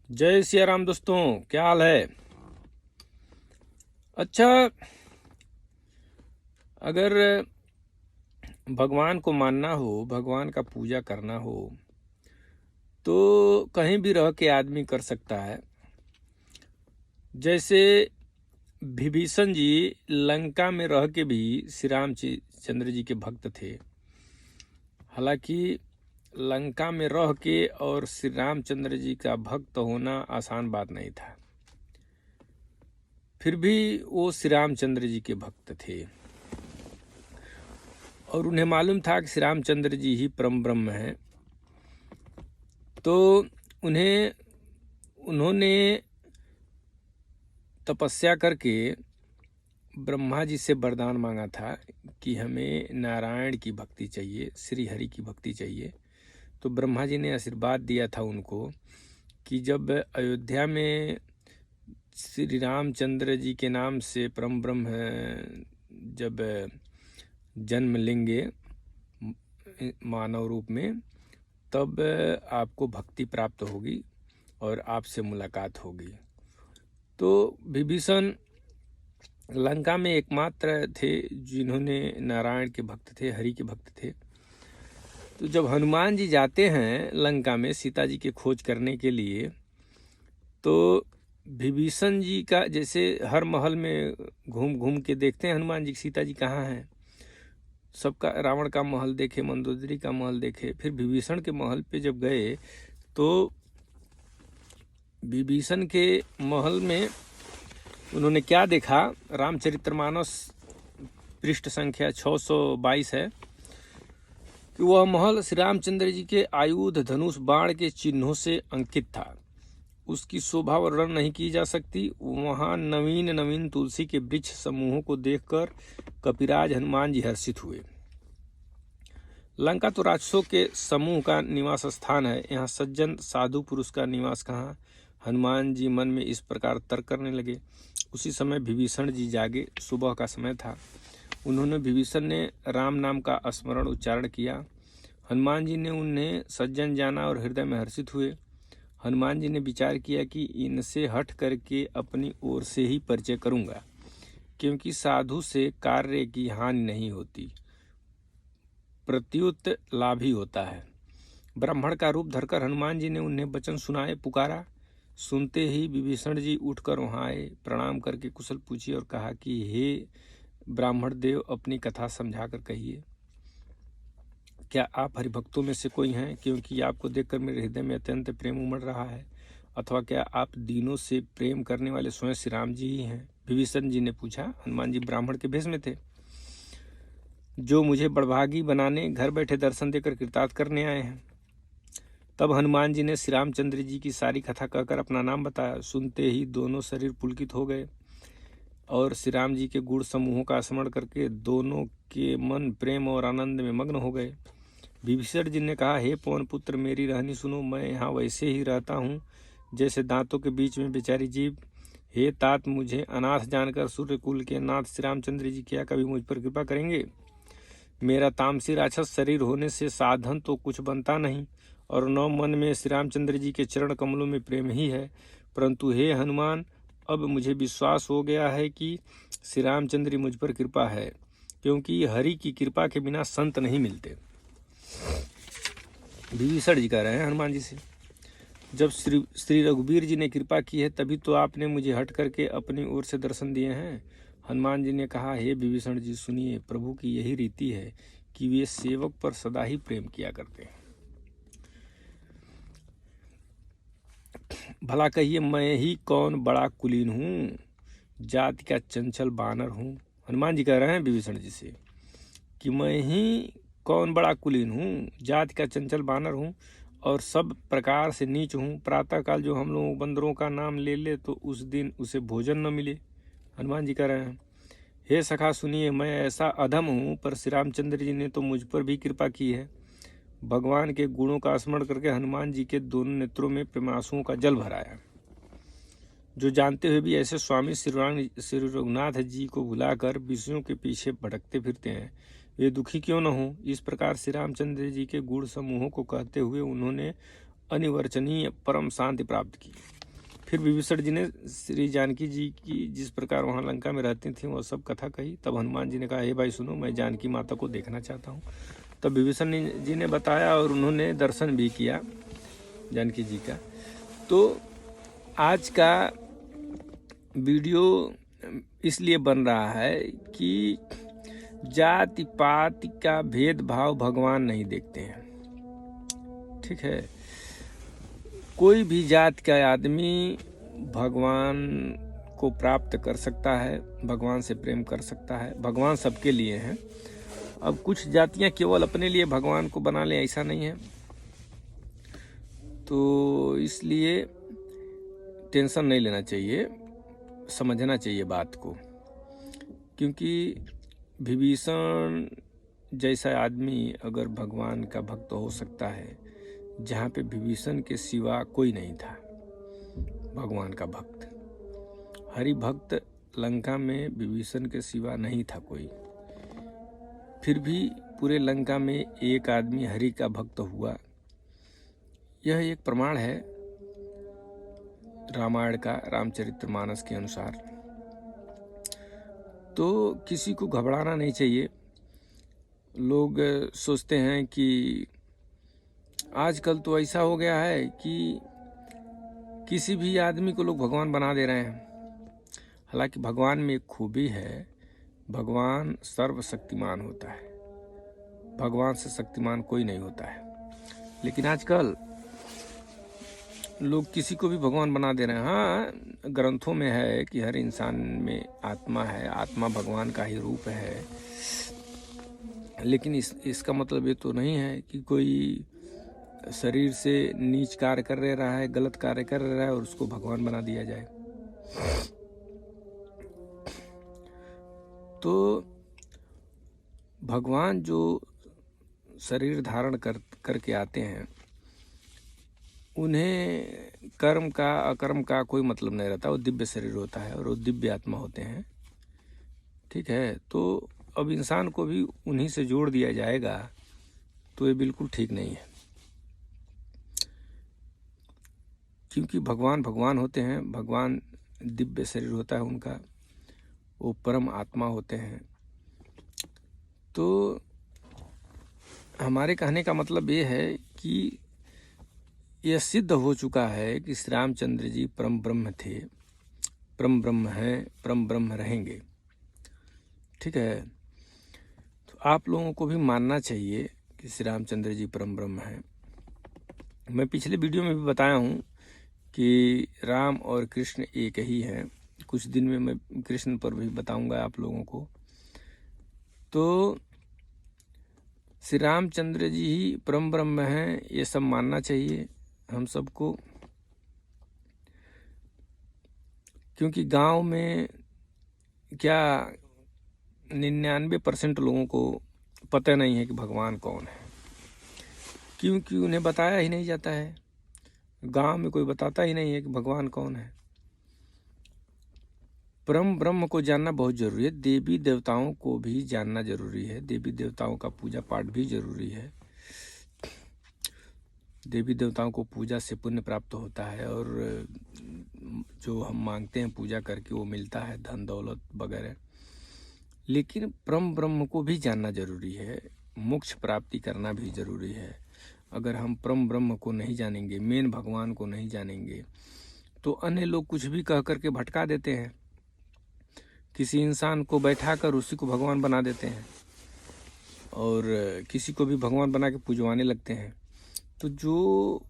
जय सिया राम दोस्तों, क्या हाल है। अच्छा, अगर भगवान को मानना हो, भगवान का पूजा करना हो तो कहीं भी रह के आदमी कर सकता है। जैसे विभीषण जी लंका में रह के भी श्री रामचंद्र जी के भक्त थे। हालांकि लंका में रह के और श्री रामचंद्र जी का भक्त होना आसान बात नहीं था, फिर भी वो श्री रामचंद्र जी के भक्त थे और उन्हें मालूम था कि श्री रामचंद्र जी ही परम ब्रह्म हैं। तो उन्होंने तपस्या करके ब्रह्मा जी से वरदान मांगा था कि हमें नारायण की भक्ति चाहिए, श्री हरि की भक्ति चाहिए। तो ब्रह्मा जी ने आशीर्वाद दिया था उनको कि जब अयोध्या में श्री रामचंद्र जी के नाम से परम ब्रह्म जब जन्म लेंगे मानव रूप में, तब आपको भक्ति प्राप्त होगी और आपसे मुलाकात होगी। तो विभीषण लंका में एकमात्र थे जिन्होंने नारायण के भक्त थे, हरि के भक्त थे। तो जब हनुमान जी जाते हैं लंका में सीता जी की खोज करने के लिए, तो विभीषण जी का जैसे हर महल में घूम घूम के देखते हैं हनुमान जी सीता जी कहाँ हैं। सबका रावण का महल देखे, मंदोदरी का महल देखे, फिर विभीषण के महल पे जब गए तो विभीषण के महल में उन्होंने क्या देखा। रामचरितमानस पृष्ठ संख्या 622 है कि वह महल श्री रामचंद्र जी के आयुध, धनुष, बाण के चिन्हों से अंकित था। उसकी शोभा वर्णन नहीं की जा सकती। वहां नवीन नवीन तुलसी के वृक्ष समूहों को देखकर कपिराज हनुमान जी हर्षित हुए। लंका तो राक्षसों के समूह का निवास स्थान है, यहाँ सज्जन साधु पुरुष का निवास कहाँ। हनुमान जी मन में इस प्रकार तर्क करने लगे। उसी समय विभीषण जी जागे। सुबह का समय था। उन्होंने विभीषण ने राम नाम का स्मरण उच्चारण किया। हनुमान जी ने उन्हें सज्जन जाना और हृदय में हर्षित हुए। हनुमान जी ने विचार किया कि इनसे हट करके अपनी ओर से ही परिचय करूंगा, क्योंकि साधु से कार्य की हानि नहीं होती, प्रत्युत लाभ ही होता है। ब्राह्मण का रूप धरकर हनुमान जी ने उन्हें वचन सुनाए, पुकारा। सुनते ही विभीषण जी उठकर वहां आए, प्रणाम करके कुशल पूछी और कहा कि हे ब्राह्मण देव, अपनी कथा समझा कर कहिए। क्या आप हरिभक्तों में से कोई हैं? क्योंकि आपको देखकर मेरे हृदय में अत्यंत प्रेम उमड़ रहा है। अथवा क्या आप दीनों से प्रेम करने वाले स्वयं श्री राम जी ही हैं? विभीषण जी ने पूछा। हनुमान जी ब्राह्मण के भेष में थे, जो मुझे बड़भागी बनाने, घर बैठे दर्शन देकर कृतार्थ करने आए हैं। तब हनुमान जी ने श्री रामचंद्र जी की सारी कथा कहकर अपना नाम बताया। सुनते ही दोनों शरीर पुलकित हो गए और श्री राम जी के गुण समूहों का स्मरण करके दोनों के मन प्रेम और आनंद में मग्न हो गए। विभीषण जी ने कहा, हे पवन पुत्र, मेरी रहनी सुनो। मैं यहाँ वैसे ही रहता हूँ जैसे दांतों के बीच में बेचारी जीव। हे तात, मुझे अनाथ जानकर सूर्यकुल के नाथ श्री रामचंद्र जी क्या कभी मुझ पर कृपा करेंगे? मेरा तामसी राक्षस शरीर होने से साधन तो कुछ बनता नहीं और न मन में श्री रामचंद्र जी के चरण कमलों में प्रेम ही है। परंतु हे हनुमान, अब मुझे विश्वास हो गया है कि श्री रामचंद्र मुझ पर कृपा है, क्योंकि हरि की कृपा के बिना संत नहीं मिलते। विभीषण जी कह रहे हैं हनुमान जी से, जब श्री रघुवीर जी ने कृपा की है तभी तो आपने मुझे हट करके अपनी ओर से दर्शन दिए हैं। हनुमान जी ने कहा, हे विभीषण जी, सुनिए, प्रभु की यही रीति है कि वे सेवक पर सदा ही प्रेम किया करते हैं। भला कहिए, मैं ही कौन बड़ा कुलीन हूँ, जाति का चंचल बानर हूँ। हनुमान जी कह रहे हैं विभीषण जी से कि मैं ही कौन बड़ा कुलीन हूँ, जाति का चंचल बानर हूँ और सब प्रकार से नीच हूँ। प्रातःकाल जो हम लोग बंदरों का नाम ले ले तो उस दिन उसे भोजन न मिले। हनुमान जी कह रहे हैं, हे सखा सुनिए, मैं ऐसा अधम हूँ, पर श्री रामचंद्र जी ने तो मुझ पर भी कृपा की है। भगवान के गुणों का स्मरण करके हनुमान जी के दोनों नेत्रों में प्रेमांसुओं का जल भराया। जो जानते हुए भी ऐसे स्वामी श्री रघुनाथ जी को भुलाकर विषयों के पीछे भटकते फिरते हैं, वे दुखी क्यों न हो। इस प्रकार श्री रामचंद्र जी के गुण समूहों को कहते हुए उन्होंने अनिवर्चनीय परम शांति प्राप्त की। फिर विभीषण जी ने श्री जानकी जी की जिस प्रकार वहाँ लंका में रहती थी वो सब कथा कही। तब हनुमान जी ने कहा, हे भाई सुनो, मैं जानकी माता को देखना चाहता हूँ। तब विभीषण जी ने बताया और उन्होंने दर्शन भी किया जानकी जी का। तो आज का वीडियो इसलिए बन रहा है कि जाति पाति का भेदभाव भगवान नहीं देखते हैं। ठीक है, कोई भी जात का आदमी भगवान को प्राप्त कर सकता है, भगवान से प्रेम कर सकता है। भगवान सबके लिए हैं। अब कुछ जातियां केवल अपने लिए भगवान को बना लें, ऐसा नहीं है। तो इसलिए टेंशन नहीं लेना चाहिए, समझना चाहिए बात को। क्योंकि विभीषण जैसा आदमी अगर भगवान का भक्त हो सकता है, जहाँ पे विभीषण के सिवा कोई नहीं था भगवान का भक्त। हरि भक्त लंका में विभीषण के सिवा नहीं था कोई, फिर भी पूरे लंका में एक आदमी हरि का भक्त हुआ। यह एक प्रमाण है रामायण का, रामचरितमानस के अनुसार। तो किसी को घबराना नहीं चाहिए। लोग सोचते हैं कि आजकल तो ऐसा हो गया है कि किसी भी आदमी को लोग भगवान बना दे रहे हैं। हालांकि भगवान में एक खूबी है, भगवान सर्वशक्तिमान होता है, भगवान से शक्तिमान कोई नहीं होता है। लेकिन आजकल लोग किसी को भी भगवान बना दे रहे हैं। हाँ, ग्रंथों में है कि हर इंसान में आत्मा है, आत्मा भगवान का ही रूप है। लेकिन इसका मतलब ये तो नहीं है कि कोई शरीर से नीच कार्य कर रहा है, गलत कार्य कर रहा है और उसको भगवान बना दिया जाए। तो भगवान जो शरीर धारण करके आते हैं, उन्हें कर्म का अकर्म का कोई मतलब नहीं रहता। वो दिव्य शरीर होता है और वो दिव्य आत्मा होते हैं। ठीक है, तो अब इंसान को भी उन्हीं से जोड़ दिया जाएगा, तो ये बिल्कुल ठीक नहीं है। क्योंकि भगवान भगवान होते हैं, भगवान दिव्य शरीर होता है उनका, वो परम आत्मा होते हैं। तो हमारे कहने का मतलब ये है कि यह सिद्ध हो चुका है कि श्री रामचंद्र जी परम ब्रह्म थे, परम ब्रह्म हैं, परम ब्रह्म रहेंगे। ठीक है, तो आप लोगों को भी मानना चाहिए कि श्री रामचंद्र जी परम ब्रह्म हैं। मैं पिछले वीडियो में भी बताया हूँ कि राम और कृष्ण एक ही हैं। कुछ दिन में मैं कृष्ण पर भी बताऊंगा आप लोगों को। तो श्री रामचंद्र जी ही परम ब्रह्म हैं, ये सब मानना चाहिए हम सबको। क्योंकि गांव में क्या 99% लोगों को पता नहीं है कि भगवान कौन है, क्योंकि उन्हें बताया ही नहीं जाता है। गांव में कोई बताता ही नहीं है कि भगवान कौन है। परम ब्रह्म को जानना बहुत जरूरी है। देवी देवताओं को भी जानना जरूरी है। देवी देवताओं का पूजा पाठ भी जरूरी है। देवी देवताओं को पूजा से पुण्य प्राप्त होता है और जो हम मांगते हैं पूजा करके वो मिलता है, धन दौलत वगैरह। लेकिन परम ब्रह्म को भी जानना जरूरी है, मोक्ष प्राप्ति करना भी जरूरी है। अगर हम परम ब्रह्म को नहीं जानेंगे, मेन भगवान को नहीं जानेंगे, तो अन्य लोग कुछ भी कह करके भटका देते हैं। किसी इंसान को बैठा कर उसी को भगवान बना देते हैं और किसी को भी भगवान बना के पूजवाने लगते हैं। तो जो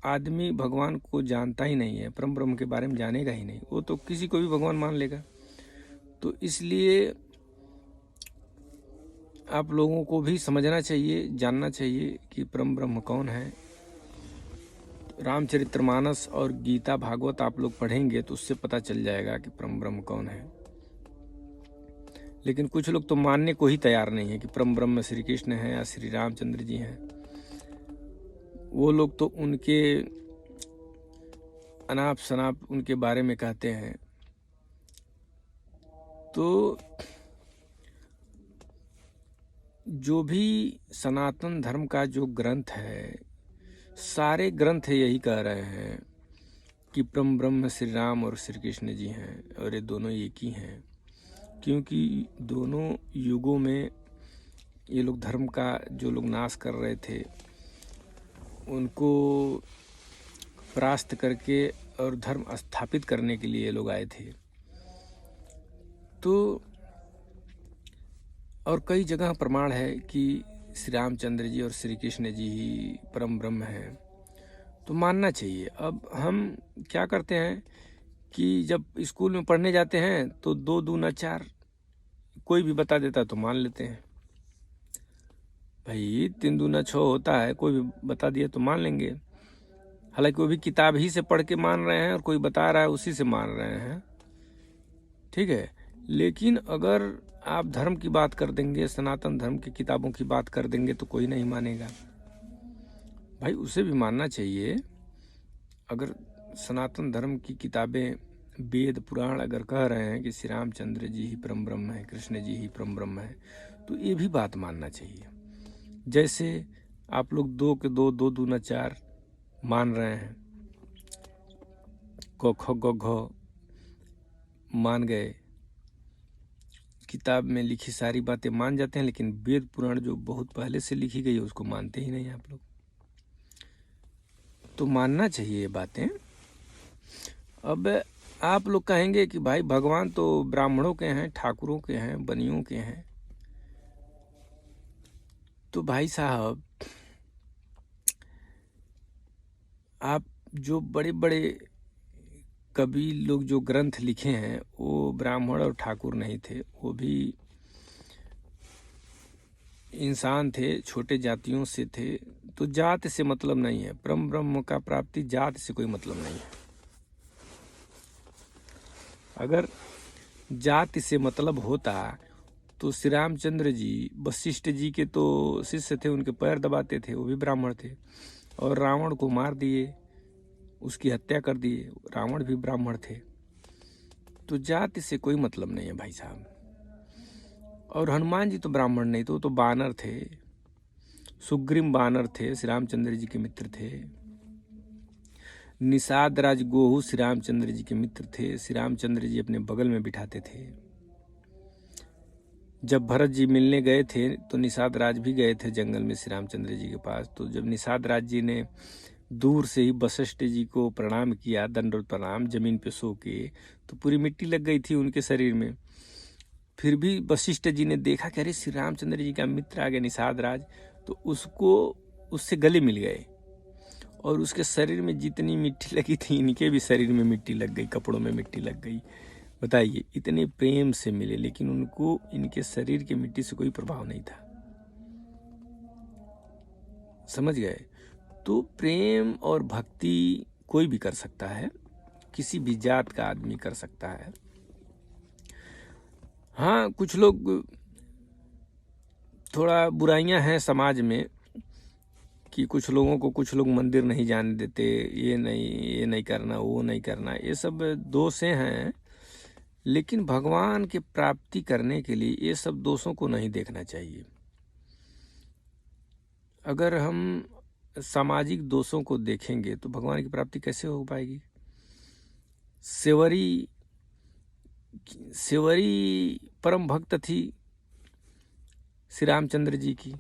आदमी भगवान को जानता ही नहीं है, परम ब्रह्म के बारे में जानेगा ही नहीं, वो तो किसी को भी भगवान मान लेगा। तो इसलिए आप लोगों को भी समझना चाहिए, जानना चाहिए कि परम ब्रह्म कौन है। रामचरितमानस और गीता भागवत आप लोग पढ़ेंगे तो उससे पता चल जाएगा कि परम ब्रह्म कौन है। लेकिन कुछ लोग तो मानने को ही तैयार नहीं है कि परम ब्रह्म श्री कृष्ण हैं या श्री रामचंद्र जी हैं। वो लोग तो उनके अनाप शनाप उनके बारे में कहते हैं। तो जो भी सनातन धर्म का जो ग्रंथ है, सारे ग्रंथ यही कह रहे हैं कि परम ब्रह्म श्री राम और श्री कृष्ण जी हैं और ये दोनों एक ही हैं, क्योंकि दोनों युगों में ये लोग धर्म का जो लोग नाश कर रहे थे उनको परास्त करके और धर्म स्थापित करने के लिए ये लोग आए थे। तो और कई जगह प्रमाण है कि श्री रामचंद्र जी और श्री कृष्ण जी ही परम ब्रह्म हैं, तो मानना चाहिए। अब हम क्या करते हैं कि जब स्कूल में पढ़ने जाते हैं तो 2 दूना 4 कोई भी बता देता तो मान लेते हैं। भाई 3 दूना 6 होता है, कोई भी बता दिया तो मान लेंगे। हालांकि वो भी किताब ही से पढ़ के मान रहे हैं और कोई बता रहा है उसी से मान रहे हैं, ठीक है। लेकिन अगर आप धर्म की बात कर देंगे, सनातन धर्म की किताबों की बात कर देंगे तो कोई नहीं मानेगा। भाई उसे भी मानना चाहिए। अगर सनातन धर्म की किताबें, वेद पुराण अगर कह रहे हैं कि श्री रामचंद्र जी ही परम ब्रह्म है, कृष्ण जी ही परम ब्रह्म है, तो ये भी बात मानना चाहिए। जैसे आप लोग 2 के 2, 2 दूना 4 मान रहे हैं, क ख ग घ मान गए, किताब में लिखी सारी बातें मान जाते हैं, लेकिन वेद पुराण जो बहुत पहले से लिखी गई है उसको मानते ही नहीं आप लोग। तो मानना चाहिए ये बातें। अब आप लोग कहेंगे कि भाई भगवान तो ब्राह्मणों के हैं, ठाकुरों के हैं, बनियों के हैं। तो भाई साहब आप जो बड़े बड़े कवि लोग जो ग्रंथ लिखे हैं वो ब्राह्मण और ठाकुर नहीं थे, वो भी इंसान थे, छोटे जातियों से थे। तो जात से मतलब नहीं है, परम ब्रह्म का प्राप्ति जात से कोई मतलब नहीं है। अगर जाति से मतलब होता तो श्री रामचंद्र जी वशिष्ठ जी के तो शिष्य थे, उनके पैर दबाते थे, वो भी ब्राह्मण थे, और रावण को मार दिए, उसकी हत्या कर दिए, रावण भी ब्राह्मण थे। तो जाति से कोई मतलब नहीं है भाई साहब। और हनुमान जी तो ब्राह्मण नहीं, तो बानर थे, सुग्रीव बानर थे, श्री रामचंद्र जी के मित्र थे। निषाद राज गोहू श्री रामचंद्र जी के मित्र थे, श्री रामचंद्र जी अपने बगल में बिठाते थे। जब भरत जी मिलने गए थे तो निषाद राज भी गए थे जंगल में श्री रामचंद्र जी के पास। तो जब निषाद राज जी ने दूर से ही वशिष्ठ जी को प्रणाम किया, दंडवत प्रणाम, जमीन पे सो के, तो पूरी मिट्टी लग गई थी उनके शरीर में। फिर भी वशिष्ठ जी ने देखा कि अरे श्री रामचंद्र जी का मित्र आ गया निषाद राज, तो उससे गले मिल गए, और उसके शरीर में जितनी मिट्टी लगी थी इनके भी शरीर में मिट्टी लग गई, कपड़ों में मिट्टी लग गई। बताइए, इतने प्रेम से मिले, लेकिन उनको इनके शरीर की मिट्टी से कोई प्रभाव नहीं था। समझ गए? तो प्रेम और भक्ति कोई भी कर सकता है, किसी भी जात का आदमी कर सकता है। हाँ, कुछ लोग, थोड़ा बुराइयां हैं समाज में कि कुछ लोगों को कुछ लोग मंदिर नहीं जाने देते, ये नहीं करना, वो नहीं करना, ये सब दोषें हैं। लेकिन भगवान की प्राप्ति करने के लिए ये सब दोषों को नहीं देखना चाहिए। अगर हम सामाजिक दोषों को देखेंगे तो भगवान की प्राप्ति कैसे हो पाएगी? सेवरी परम भक्त थी श्री रामचंद्र जी की,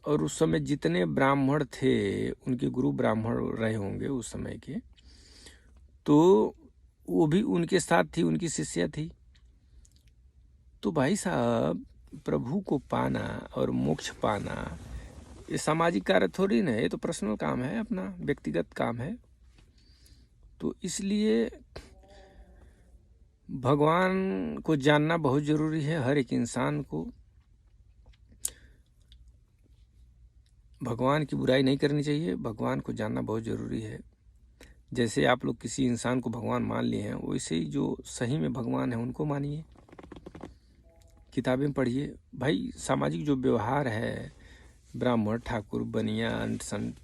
और उस समय जितने ब्राह्मण थे, उनके गुरु ब्राह्मण रहे होंगे उस समय के, तो वो भी उनके साथ थी, उनकी शिष्या थी। तो भाई साहब, प्रभु को पाना और मोक्ष पाना ये सामाजिक कार्य थोड़ी ना है, ये तो पर्सनल काम है, अपना व्यक्तिगत काम है। तो इसलिए भगवान को जानना बहुत जरूरी है। हर एक इंसान को भगवान की बुराई नहीं करनी चाहिए, भगवान को जानना बहुत जरूरी है। जैसे आप लोग किसी इंसान को भगवान मान लिए हैं, वैसे ही जो सही में भगवान है उनको मानिए, किताबें पढ़िए। भाई सामाजिक जो व्यवहार है, ब्राह्मण, ठाकुर, बनिया, अंट संत,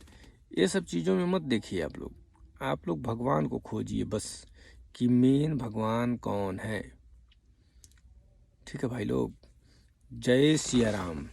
ये सब चीज़ों में मत देखिए आप लोग भगवान को खोजिए बस, कि मेन भगवान कौन है। ठीक है भाई लोग, जय सिया राम।